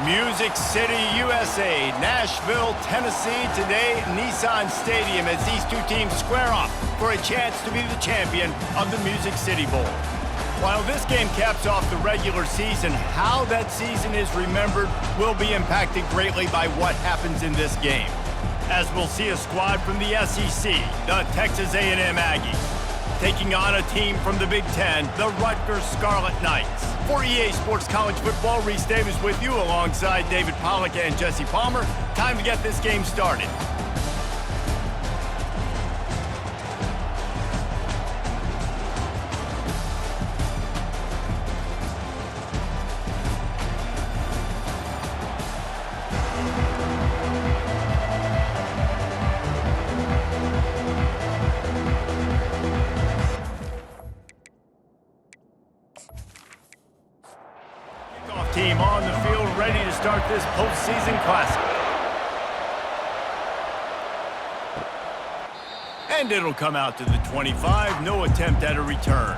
Music City, USA, Nashville, Tennessee, today Nissan Stadium as these two teams square off for a chance to be the champion of the Music City Bowl. While this game caps off the regular season, how that season is remembered will be impacted greatly by what happens in this game. As we'll see a squad from the SEC, the Texas A&M Aggies, taking on a team from the Big Ten, the Rutgers Scarlet Knights. For EA Sports College Football, Reese Davis with you alongside David Pollack and Jesse Palmer. Time to get this game started. Team on the field ready to start this postseason classic. And it'll come out to the 25, no attempt at a return.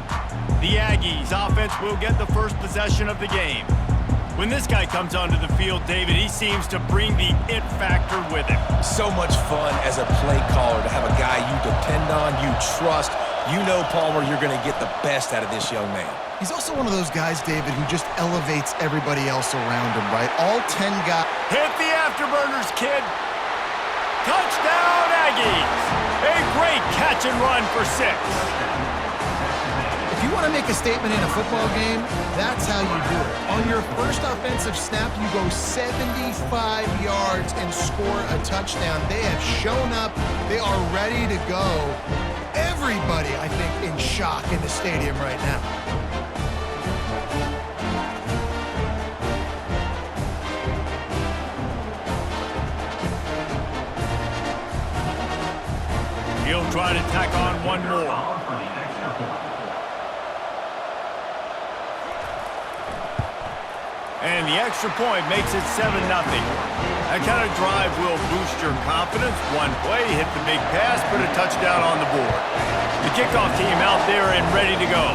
The Aggies offense will get the first possession of the game. When this guy comes onto the field, David, he seems to bring the it factor with him. So much fun as a play caller to have a guy you depend on, you trust. You know, Palmer, you're going to get the best out of this young man. He's also one of those guys, David, who just elevates everybody else around him, right? All 10 guys. Hit the afterburners, kid. Touchdown, Aggies. A great catch and run for 6. If you want to make a statement in a football game, that's how you do it. On your first offensive snap, you go 75 yards and score a touchdown. They have shown up. They are ready to go. Everybody, I think, in shock in the stadium right now. He'll try to tack on one more. And the extra point makes it 7-0. That kind of drive will boost your confidence. One play, hit the big pass, put a touchdown on the board. The kickoff team out there and ready to go.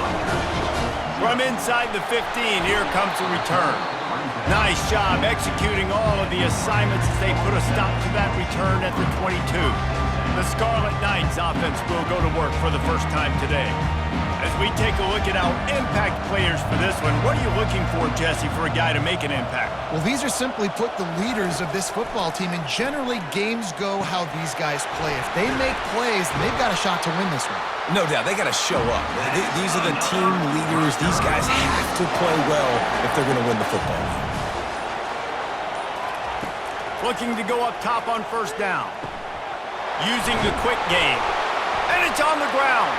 From inside the 15, here comes the return. Nice job executing all of the assignments as they put a stop to that return at the 22. The Scarlet Knights offense will go to work for the first time today. As we take a look at our impact players for this one, what are you looking for, Jesse, for a guy to make an impact? Well, these are simply put the leaders of this football team, and generally games go how these guys play. If they make plays, then they've got a shot to win this one. No doubt, they got to show up. These are the team leaders. These guys have to play well if they're going to win the football game. Looking to go up top on first down. Using the quick game. And it's on the ground.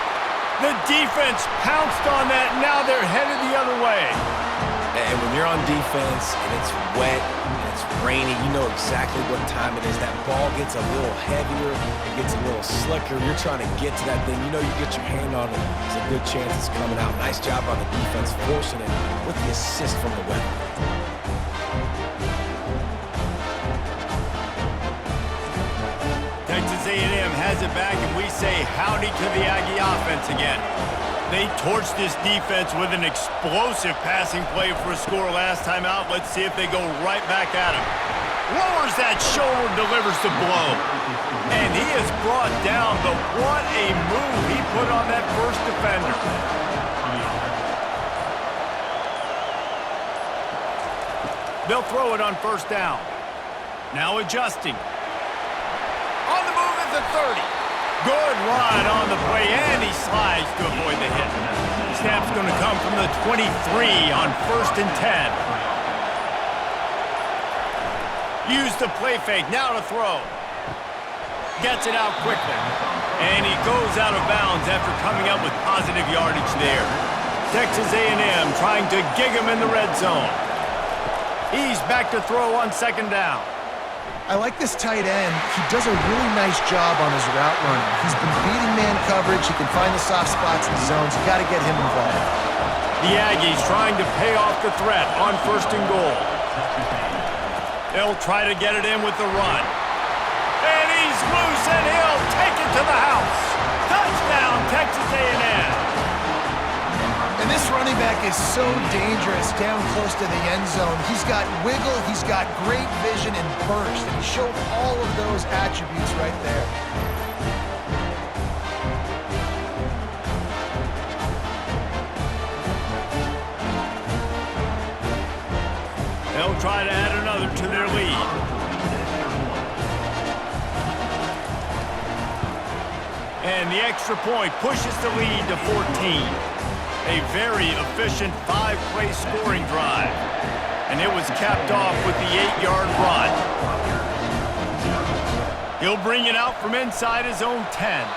The defense pounced on that. Now they're headed the other way. And when you're on defense and it's wet and it's rainy, you know exactly what time it is. That ball gets a little heavier. It gets a little slicker. You're trying to get to that thing. You know you get your hand on it. There's a good chance it's coming out. Nice job on the defense forcing it with the assist from the weather. Texas A&M has it back, and we say howdy to the Aggie offense again. They torched this defense with an explosive passing play for a score last time out. Let's see if they go right back at him. Lowers that shoulder, delivers the blow. And he is brought down, but what a move he put on that first defender. They'll throw it on first down. Now adjusting. On the move at the 30. Good run on the play, and he slides to avoid the hit. Snap's going to come from the 23 on 1st and 10. Use the play fake, now to throw. Gets it out quickly. And he goes out of bounds after coming up with positive yardage there. Texas A&M trying to gig him in the red zone. He's back to throw on second down. I like this tight end. He does a really nice job on his route running. He's been beating man coverage. He can find the soft spots in the zones. You got to get him involved. The Aggies trying to pay off the threat on 1st and goal. They'll try to get it in with the run. And he's loose, and he'll take it to the house. Touchdown, Texas A&M. And This running back is so dangerous down close to the end zone. He's got wiggle, he's got great vision and burst, and he showed all of those attributes right there. They'll try to add another to their lead. And the extra point pushes the lead to 14. A very efficient 5-play scoring drive. And it was capped off with the 8-yard run. He'll bring it out from inside his own 10.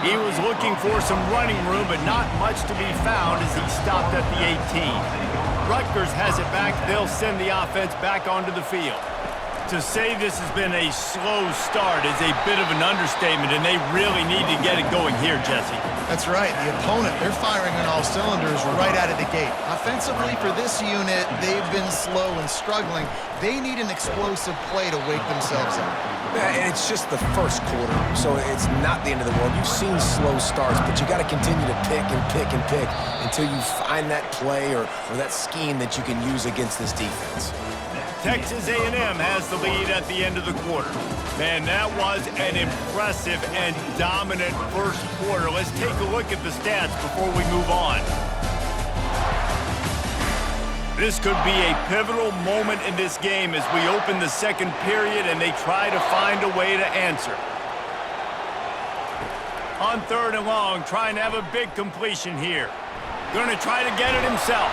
He was looking for some running room, but not much to be found as he stopped at the 18. Rutgers has it back. They'll send the offense back onto the field. To say this has been a slow start is a bit of an understatement, and they really need to get it going here, Jesse. That's right. The opponent, they're firing on all cylinders right out of the gate. Offensively, for this unit, they've been slow and struggling. They need an explosive play to wake themselves up. Yeah, and it's just the first quarter, so it's not the end of the world. You've seen slow starts, but you got to continue to pick and pick and pick until you find that play or that scheme that you can use against this defense. Texas A&M has the lead at the end of the quarter. Man, that was an impressive and dominant first quarter. Let's take a look at the stats before we move on. This could be a pivotal moment in this game as we open the second period and they try to find a way to answer. On 3rd and long, trying to have a big completion here. Going to try to get it himself.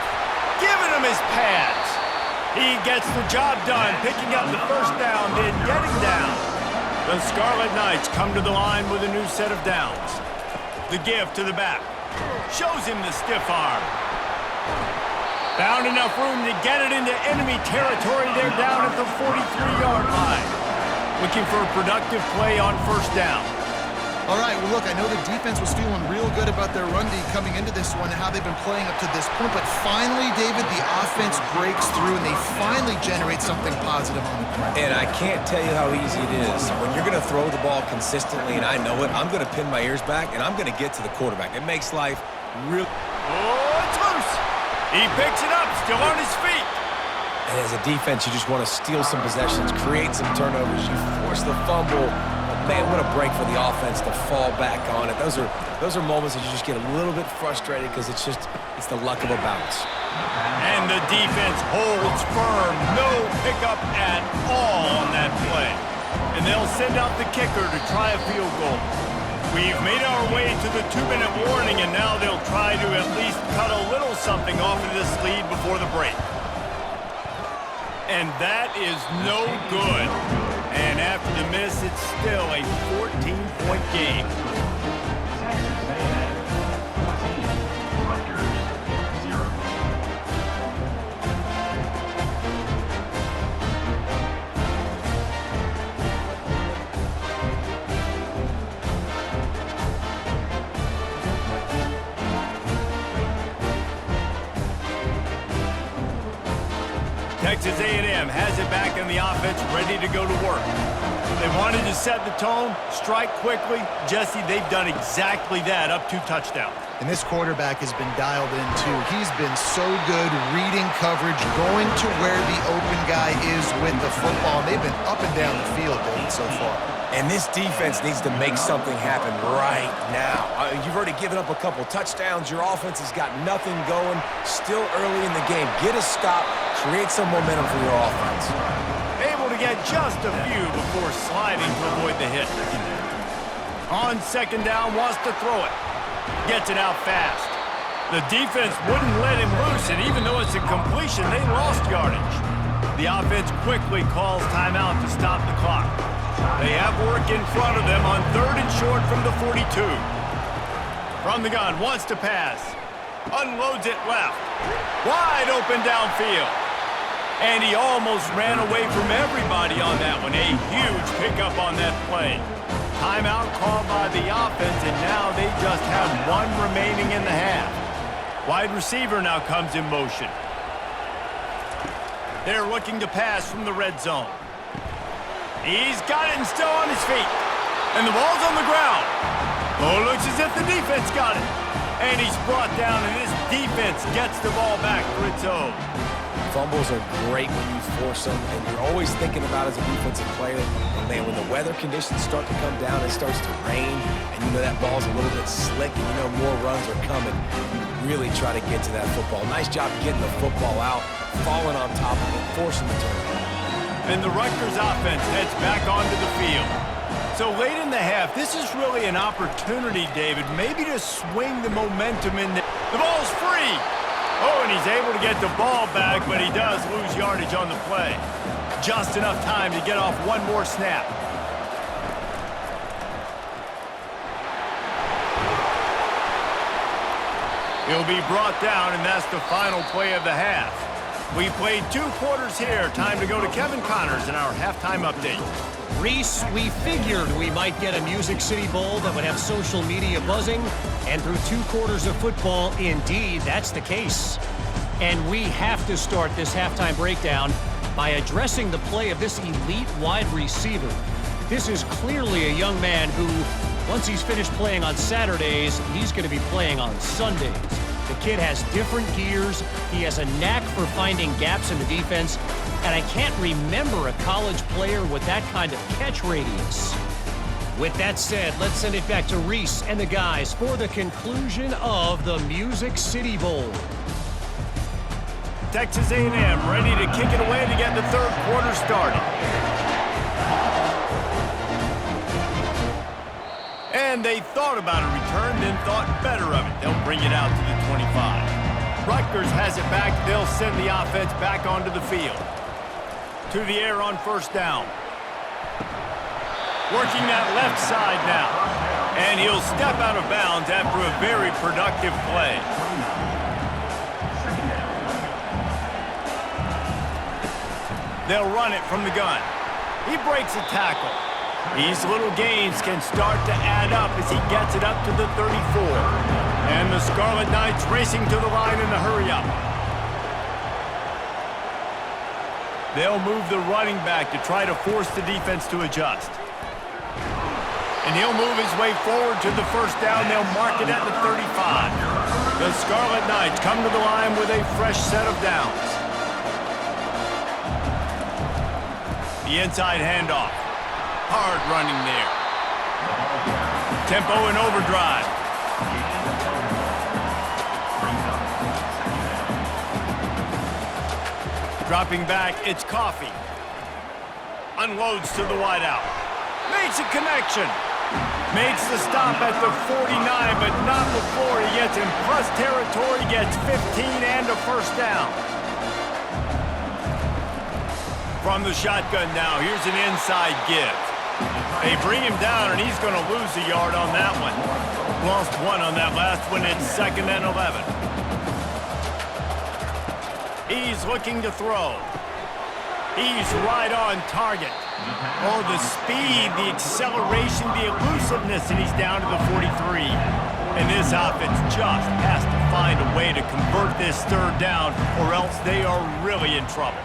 Giving him his pads. He gets the job done, picking up the first down, then getting down. The Scarlet Knights come to the line with a new set of downs. The give to the back. Shows him the stiff arm. Found enough room to get it into enemy territory. They're down at the 43-yard line. Looking for a productive play on first down. All right, well, look, I know the defense was feeling real good about their run D coming into this one and how they've been playing up to this point, but finally, David, the offense breaks through and they finally generate something positive on the ground. And I can't tell you how easy it is. When you're going to throw the ball consistently, and I know it, I'm going to pin my ears back, and I'm going to get to the quarterback. It makes life real... Oh, it's loose. He picks it up, still on his feet. And as a defense, you just want to steal some possessions, create some turnovers. You force the fumble. Man, what a break for the offense to fall back on it. Those are moments that you just get a little bit frustrated because it's the luck of a bounce. And the defense holds firm. No pickup at all on that play. And they'll send out the kicker to try a field goal. We've made our way to the 2-minute warning, and now they'll try to at least cut a little something off of this lead before the break. And that is no good. And after the miss, it's still a 14-point game. Texas A&M has it back in the offense, ready to go to work. They wanted to set the tone, strike quickly. Jesse, they've done exactly that, up 2 touchdowns. And this quarterback has been dialed in, too. He's been so good reading coverage, going to where the open guy is with the football. They've been up and down the field, David, so far. And this defense needs to make something happen right now. You've already given up a couple touchdowns. Your offense has got nothing going. Still early in the game. Get a stop. Create some momentum for your offense. Able to get just a few before sliding to avoid the hit. On 2nd down, wants to throw it. Gets it out fast. The defense wouldn't let him loose, and even though it's a completion, they lost yardage. The offense quickly calls timeout to stop the clock. They have work in front of them on 3rd and short from the 42. From the gun, wants to pass. Unloads it left. Wide open downfield. And he almost ran away from everybody on that one. A huge pickup on that play. Timeout called by the offense, and now they just have 1 remaining in the half. Wide receiver now comes in motion. They're looking to pass from the red zone. He's got it and still on his feet. And the ball's on the ground. Oh, looks as if the defense got it. And he's brought down, and this defense gets the ball back for its own. Fumbles are great when you force them, and you're always thinking about as a defensive player, and man, when the weather conditions start to come down, it starts to rain, and you know that ball's a little bit slick, and you know more runs are coming. You really try to get to that football. Nice job getting the football out, falling on top of it, forcing the turnover. And the Rutgers offense heads back onto the field. So late in the half, this is really an opportunity, David, maybe to swing the momentum in. The ball's free. Oh, and he's able to get the ball back, but he does lose yardage on the play. Just enough time to get off one more snap. He'll be brought down, and that's the final play of the half. We played 2 quarters here. Time to go to Kevin Connors in our halftime update. Reese, we figured we might get a Music City Bowl that would have social media buzzing, and through 2 quarters of football, indeed, that's the case. And we have to start this halftime breakdown by addressing the play of this elite wide receiver. This is clearly a young man who, once he's finished playing on Saturdays, he's going to be playing on Sundays. The kid has different gears. He has a knack for finding gaps in the defense. And I can't remember a college player with that kind of catch radius. With that said, let's send it back to Reese and the guys for the conclusion of the Music City Bowl. Texas A&M ready to kick it away to get the 3rd quarter started. And they thought about a return, then thought better of it. They'll bring it out to the 25. Rutgers has it back. They'll send the offense back onto the field. To the air on 1st down. Working that left side now. And he'll step out of bounds after a very productive play. They'll run it from the gun. He breaks a tackle. These little gains can start to add up as he gets it up to the 34. And the Scarlet Knights racing to the line in a hurry-up. They'll move the running back to try to force the defense to adjust. And he'll move his way forward to the 1st down. They'll mark it at the 35. The Scarlet Knights come to the line with a fresh set of downs. The inside handoff. Hard running there. Tempo and overdrive. Dropping back, it's Coffee. Unloads to the wideout. Makes a connection. Makes the stop at the 49, but not before he gets in plus territory, gets 15 and a 1st down. From the shotgun now, here's an inside give. They bring him down, and he's going to lose a yard on that one. Lost 1 on that last one. It's 2nd and 11. He's looking to throw. He's right on target. Oh, the speed, the acceleration, the elusiveness, and he's down to the 43. And this offense just has to find a way to convert this 3rd down, or else they are really in trouble.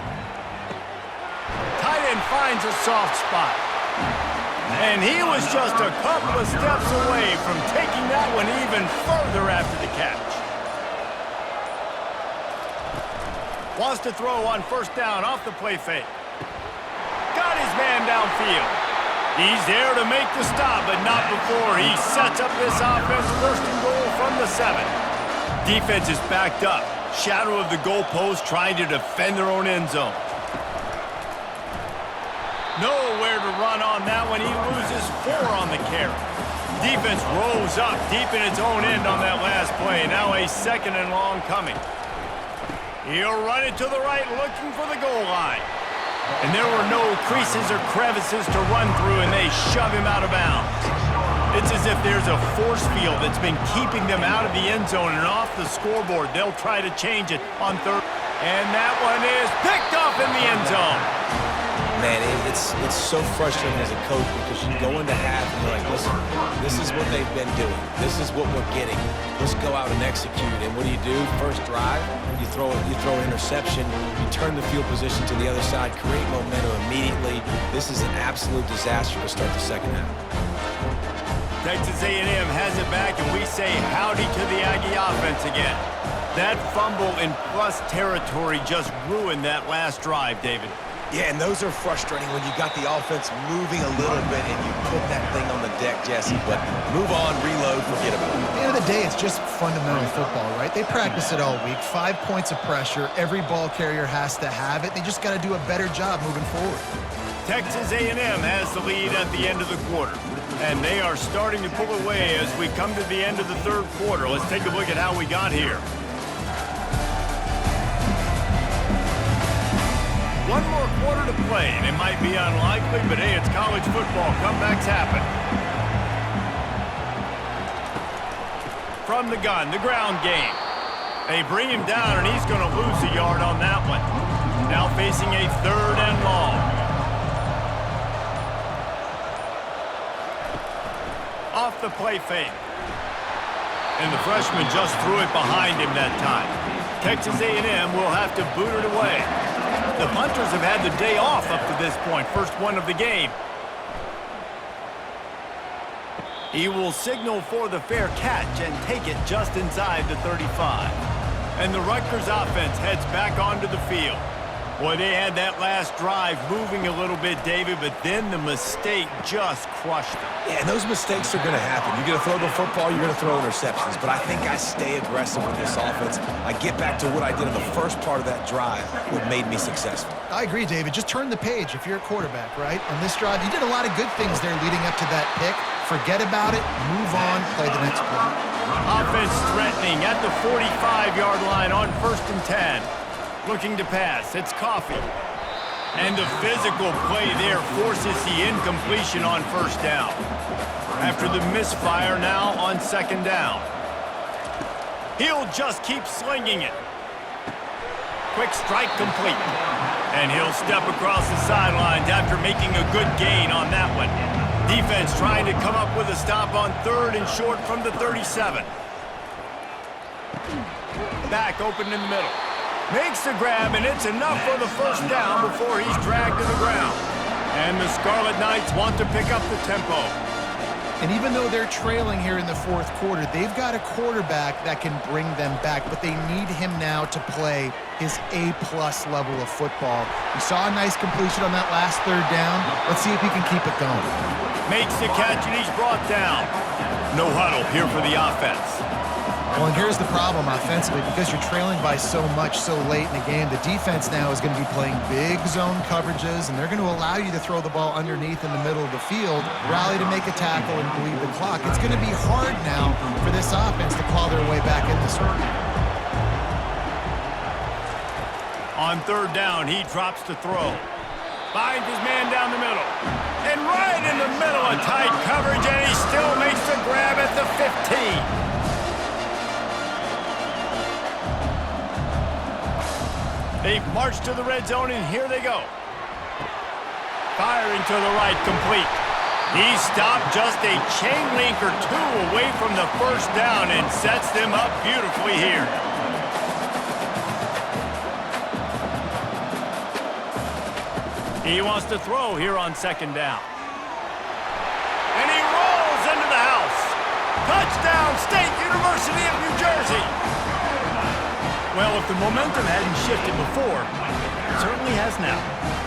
Tight end finds a soft spot. And he was just a couple of steps away from taking that one even further after the catch. Wants to throw on 1st down off the play fake. Got his man downfield. He's there to make the stop, but not before he sets up this offense 1st and goal from the 7. Defense is backed up. Shadow of the goalpost trying to defend their own end zone. Nowhere to run on that one. He loses 4 on the carry. Defense rolls up deep in its own end on that last play. Now a 2nd and long coming. He'll run it to the right, looking for the goal line. And there were no creases or crevices to run through, and they shove him out of bounds. It's as if there's a force field that's been keeping them out of the end zone and off the scoreboard. They'll try to change it on 3rd. And that one is picked off in the end zone. Man, it's so frustrating as a coach because you go into half and you're like, listen, this is what they've been doing. This is what we're getting. Let's go out and execute. And what do? 1st drive, you throw an interception, you turn the field position to the other side, create momentum immediately. This is an absolute disaster to start the 2nd half. Texas A&M has it back, and we say howdy to the Aggie offense again. That fumble in plus territory just ruined that last drive, David. Yeah, and those are frustrating when you got the offense moving a little bit and you put that thing on the deck, Jesse. But move on, reload, forget about it. At the end of the day, it's just fundamental football, right? They practice it all week. 5 points of pressure. Every ball carrier has to have it. They just got to do a better job moving forward. Texas A&M has the lead at the end of the quarter, and they are starting to pull away as we come to the end of the third quarter. Let's take a look at how we got here. One more quarter to play, and it might be unlikely, but hey, it's college football. Comebacks happen. From the gun, the ground game. They bring him down, and he's going to lose a yard on that one. Now facing a 3rd and long. Off the play fake. And the freshman just threw it behind him that time. Texas A&M will have to boot it away. The punters have had the day off up to this point. First one of the game. He will signal for the fair catch and take it just inside the 35. And the Rutgers offense heads back onto the field. Boy, they had that last drive moving a little bit, David, but then the mistake just crushed them. Yeah, and those mistakes are going to happen. You're going to throw the football, you're going to throw interceptions. But I think I stay aggressive with this offense. I get back to what I did in the first part of that drive, what made me successful. I agree, David. Just turn the page if you're a quarterback, right? On this drive, you did a lot of good things there leading up to that pick. Forget about it, move on, play the next play. Offense threatening at the 45-yard line on 1st and 10. Looking to pass. It's Coffee. And the physical play there forces the incompletion on 1st down. After the misfire now on 2nd down. He'll just keep slinging it. Quick strike complete. And he'll step across the sidelines after making a good gain on that one. Defense trying to come up with a stop on 3rd and short from the 37. Back open in the middle. Makes the grab, and it's enough for the 1st down before he's dragged to the ground. And the Scarlet Knights want to pick up the tempo. And even though they're trailing here in the 4th quarter, they've got a quarterback that can bring them back, but they need him now to play his A-plus level of football. We saw a nice completion on that last 3rd down. Let's see if he can keep it going. Makes the catch, and he's brought down. No huddle here for the offense. Well, and here's the problem offensively. Because you're trailing by so much so late in the game, the defense now is going to be playing big zone coverages, and they're going to allow you to throw the ball underneath in the middle of the field, rally to make a tackle, and bleed the clock. It's going to be hard now for this offense to claw their way back in this one. On 3rd down, he drops to throw. Finds his man down the middle. And right in the middle of tight coverage, and he still makes the grab at the 15. They've marched to the red zone, and here they go. Firing to the right, complete. He stopped just a chain link or 2 away from the 1st down and sets them up beautifully here. He wants to throw here on 2nd down. And he rolls into the house. Touchdown, State University of New Jersey. Well, if the momentum hadn't shifted before, it certainly has now.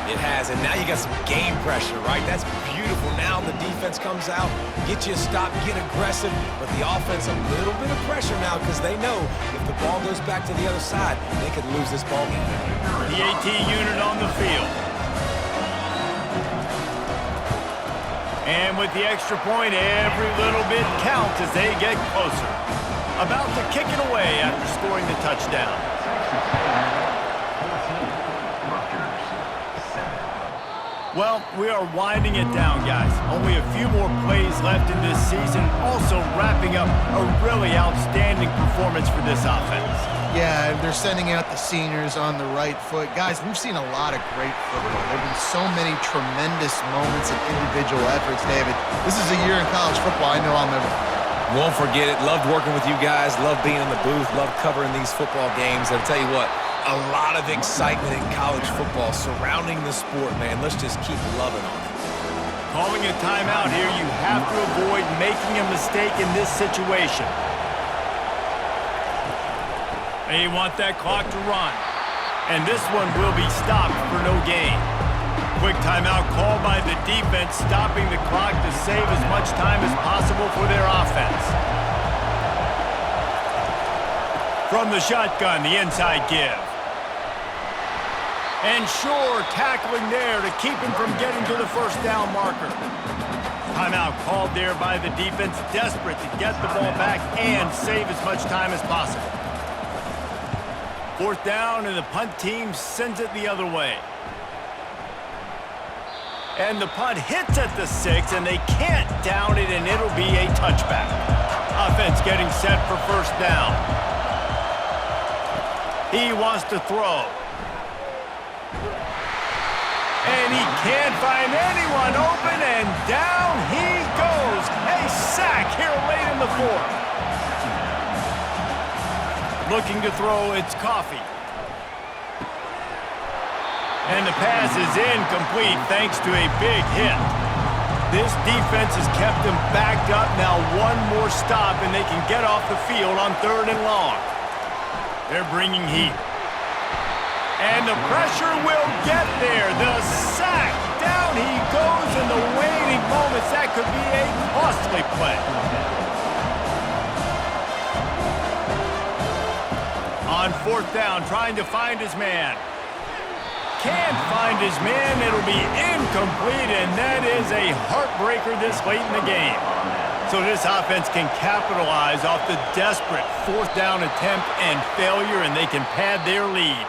It has, and now you got some game pressure, right? That's beautiful. Now the defense comes out, get you a stop, get aggressive, but the offense a little bit of pressure now because they know if the ball goes back to the other side, they could lose this ball game. The AT unit on the field. And with the extra point, every little bit counts as they get closer. About to kick it away after scoring the touchdown. Well, we are winding it down, guys. Only a few more plays left in this season. Also wrapping up a really outstanding performance for this offense. Yeah, they're sending out the seniors on the right foot. Guys, we've seen a lot of great football. There have been so many tremendous moments and individual efforts, David. This is a year in college football I know I'll never forget. Won't forget it. Loved working with you guys. Loved being in the booth. Loved covering these football games. I'll tell you what, a lot of excitement in college football surrounding the sport, man. Let's just keep loving on it. Calling a timeout here, you have to avoid making a mistake in this situation. They want that clock to run. And this one will be stopped for no gain. Quick timeout called by the defense, stopping the clock to save as much time as possible for their offense. From the shotgun, the inside give. And sure, tackling there to keep him from getting to the first down marker. Timeout called there by the defense, desperate to get the ball back and save as much time as possible. Fourth down, and the punt team sends it the other way. And the punt hits at the 6, and they can't down it, and it'll be a touchback. Offense getting set for first down. He wants to throw. And he can't find anyone open, and down he goes. A sack here late in the fourth. Looking to throw, it's Coffee. And the pass is incomplete thanks to a big hit. This defense has kept them backed up. Now one more stop, and they can get off the field on 3rd and long. They're bringing heat. And the pressure will get there. The sack. Down he goes in the waning moments. That could be a costly play. On 4th down, trying to find his man. Can't find his man. It'll be incomplete, and that is a heartbreaker this late in the game. So this offense can capitalize off the desperate 4th down attempt and failure, and they can pad their lead.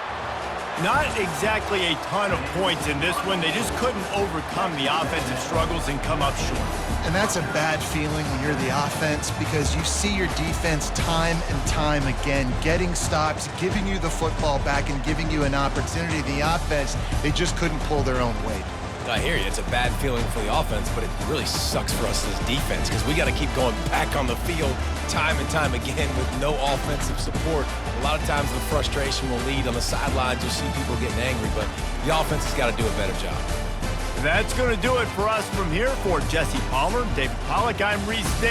Not exactly a ton of points in this one. They just couldn't overcome the offensive struggles and come up short. And that's a bad feeling when you're the offense, because you see your defense time and time again getting stops, giving you the football back, and giving you an opportunity. The offense, they just couldn't pull their own weight. I hear you. It's a bad feeling for the offense, but it really sucks for us as defense because we got to keep going back on the field time and time again with no offensive support. A lot of times the frustration will lead on the sidelines. You'll see people getting angry, but the offense has got to do a better job. That's going to do it for us from here. For Jesse Palmer, David Pollack, I'm Reese Davis.